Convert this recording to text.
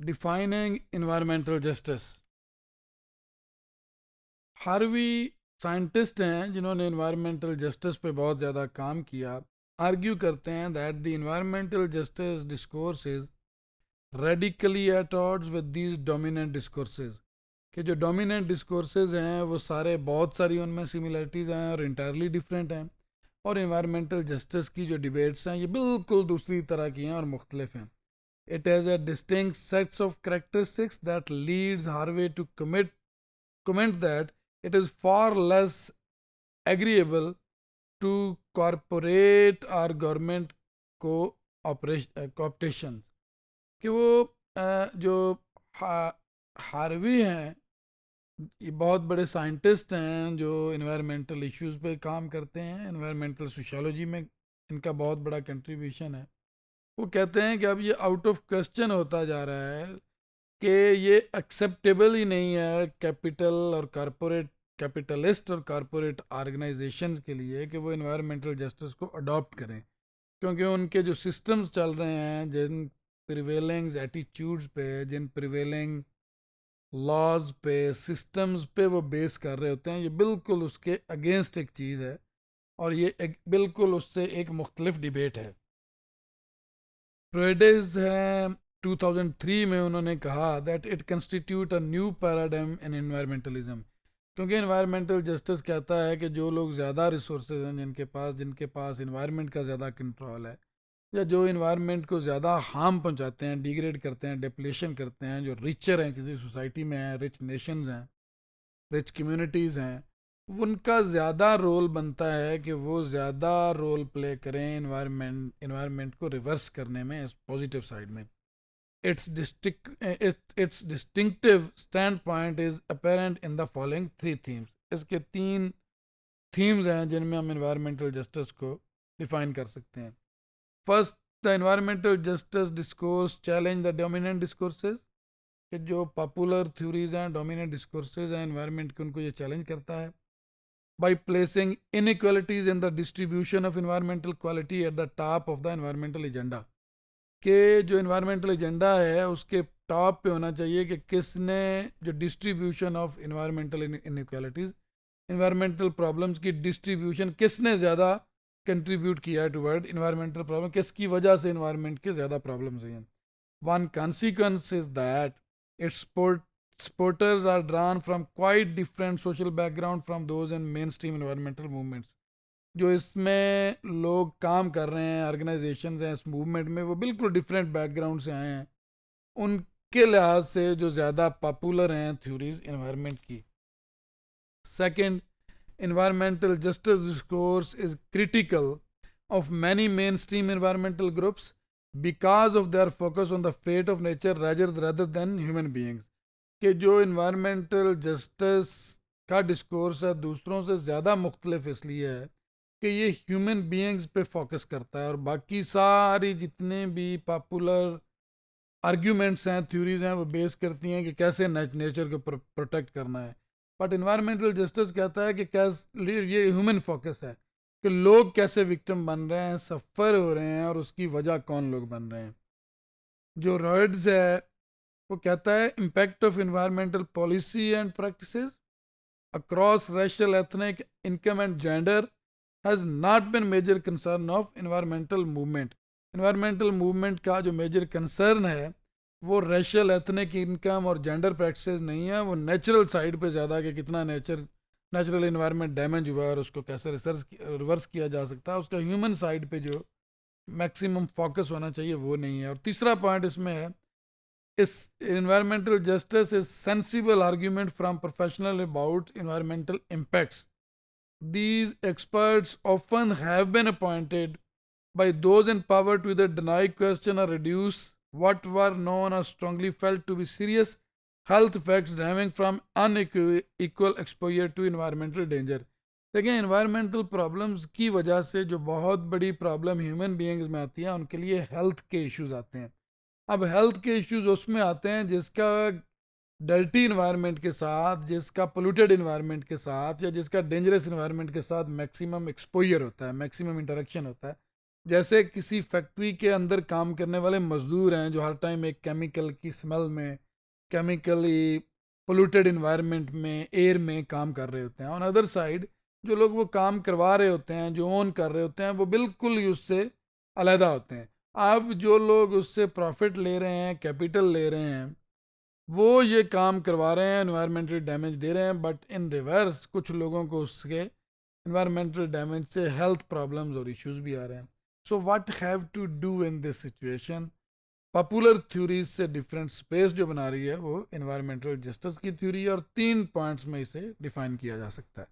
Defining environmental justice. Harvey scientist हैं जिन्होंने environmental justice पे बहुत ज़्यादा काम किया, आर्ग्यू करते हैं that the environmental justice discourse is radically at odds with these dominant discourses. कि जो डोमिनेंट डिस्कोर्सेज हैं वो सारे, बहुत सारी उनमें सिमिलरिटीज़ हैं और इंटायरली डिफरेंट हैं। और इन्वायरमेंटल जस्टिस की जो डिबेट्स हैं ये बिल्कुल दूसरी तरह की हैं और मुख्तलिफ हैं। It has a distinct sets of characteristics that leads Harvey to comment that it is far less agreeable to corporate or government cooptations। कि वो जो हार्वी हैं ये बहुत बड़े साइंटिस्ट हैं जो इन्वायरमेंटल इश्यूज़ पे काम करते हैं। इन्वायरमेंटल सोशियोलॉजी में इनका बहुत बड़ा कंट्रीब्यूशन है। वो कहते हैं कि अब ये आउट ऑफ क्वेश्चन होता जा रहा है कि ये एक्सेप्टेबल ही नहीं है कैपिटल और कारपोरेट, कैपिटलिस्ट और कारपोरेट ऑर्गेनाइजेशंस के लिए कि वो इन्वायरमेंटल जस्टिस को अडॉप्ट करें, क्योंकि उनके जो सिस्टम्स चल रहे हैं, जिन प्रिवेलिंग एटीट्यूड्स पे, जिन प्रिवेलिंग लॉज पे, सिस्टम्स पे वो बेस कर रहे होते हैं, ये बिल्कुल उसके अगेंस्ट एक चीज़ है और ये बिल्कुल उससे एक मुख्तलिफ डिबेट है। प्रोडेज है 2003 में उन्होंने कहा that it constitute a new paradigm in environmentalism. क्योंकि इन्वायरमेंटल जस्टिस कहता है कि जो लोग ज़्यादा रिसोर्सेज हैं, जिनके पास इन्वायरमेंट का ज़्यादा कंट्रोल है, या जो इन्वायरमेंट को ज़्यादा हार्म पहुंचाते हैं, डिग्रेड करते हैं, डिप्लेशन करते हैं, जो रिचर हैं, किसी सोसाइटी में हैं, रिच नेशंस हैं, रिच कम्युनिटीज़ हैं, उनका ज़्यादा रोल बनता है कि वो ज़्यादा रोल प्ले करें इन्वायरमेंट को रिवर्स करने में, पॉजिटिव साइड में। its distinctive standpoint is apparent in the following three themes। इसके तीन थीम्स हैं जिनमें हम इन्वायरमेंटल जस्टिस को डिफाइन कर सकते हैं। First, the environmental justice discourse challenge the dominant discourses. कि जो पॉपुलर थ्योरीज हैं, डोमिनेंट डिस्कोर्सेज हैं इन्वायरमेंट के, उनको ये चैलेंज करता है by placing inequalities in the distribution of environmental quality at the top of the environmental agenda। कि जो इन्वायरमेंटल एजेंडा है उसके टॉप पे होना चाहिए कि किसने जो distribution of environmental inequalities, environmental problems की डिस्ट्रीब्यूशन किसने ज़्यादा कंट्रीब्यूट किया है टुवर्ड इन्वायरमेंटल प्रॉब्लम, किसकी वजह से इन्वायरमेंट के ज़्यादा प्रॉब्लम्स हुई हैं। One consequence is that it's supporters are drawn from quite different social background from those in mainstream environmental movements। जो इसमें लोग काम कर रहे हैं, ऑर्गेनाइजेशन हैं इस मूवमेंट में, वो बिल्कुल डिफरेंट बैकग्राउंड से आए हैं। उनके लिहाज से जो ज़्यादा पॉपुलर हैं थ्योरीज इन्वायरमेंट की। Second, environmental justice discourse is critical of many mainstream environmental groups because of their focus on the fate of nature rather than human beings। कि जो environmental justice का डिस्कोर्स है दूसरों से ज़्यादा मुख्तलिफ इसलिए है कि ये ह्यूमन बीइंग्स पे फोकस करता है, और बाकी सारी जितने भी पॉपुलर आर्ग्यूमेंट्स हैं, थ्योरीज हैं, वो बेस करती हैं कि कैसे नेचर को प्रोटेक्ट करना है। बट इन्वायरमेंटल जस्टिस कहता है कि कैसे ये ह्यूमन फोकस है कि लोग कैसे विक्टिम बन रहे हैं, सफ़र हो रहे हैं, और उसकी वजह कौन लोग बन रहे हैं। जो रॉयड्स है वो कहता है impact of environmental policy and practices across racial, ethnic, income and gender has not been major concern of environmental movement. Environmental movement का जो मेजर कंसर्न है वो रेशल, एथनिक, इनकम और जेंडर प्रैक्टिसेस नहीं है, वो नेचुरल साइड पे ज़्यादा कि कितना नेचुरल इन्वायरमेंट डैमेज हुआ है और उसको कैसे रिवर्स किया जा सकता है, उसका ह्यूमन साइड पे जो मैक्सिमम फोकस होना चाहिए वो नहीं है। और तीसरा पॉइंट इसमें है, इस environmental justice is sensible argument from professional about environmental impacts। These experts often have been appointed by those in power to either deny, question, or reduce what were known or strongly felt to be serious health effects stemming from unequal exposure to environmental danger। देखिए, environmental problems की वजह से जो बहुत बड़ी problem human beings में आती है उनके लिए हेल्थ के इश्यूज आते हैं। अब हेल्थ के इश्यूज उसमें आते हैं जिसका डर्टी इन्वायरमेंट के साथ, जिसका पोल्यूटेड इन्वायरमेंट के साथ, या जिसका डेंजरस इन्वायरमेंट के साथ मैक्सिमम एक्सपोजर होता है, मैक्सिमम इंटरेक्शन होता है, जैसे किसी फैक्ट्री के अंदर काम करने वाले मजदूर हैं जो हर टाइम एक केमिकल की स्मेल में, केमिकली पोल्यूटेड इन्वायरमेंट में, एयर में काम कर रहे होते हैं। ऑन अदर साइड जो लोग वो काम करवा रहे होते हैं, जो ओन कर रहे होते हैं, वो बिल्कुल ही उससे अलहदा होते हैं। अब जो लोग उससे प्रॉफिट ले रहे हैं, कैपिटल ले रहे हैं, वो ये काम करवा रहे हैं, इन्वायरमेंटल डैमेज दे रहे हैं, बट इन रिवर्स कुछ लोगों को उसके इन्वायरमेंटल डैमेज से हेल्थ प्रॉब्लम्स और इश्यूज भी आ रहे हैं। So what have to do in this situation? Popular theories से डिफरेंट स्पेस जो बना रही है वो इन्वायरमेंटल जस्टिस की थ्योरी, और 3 पॉइंट्स में इसे डिफाइन किया जा सकता है।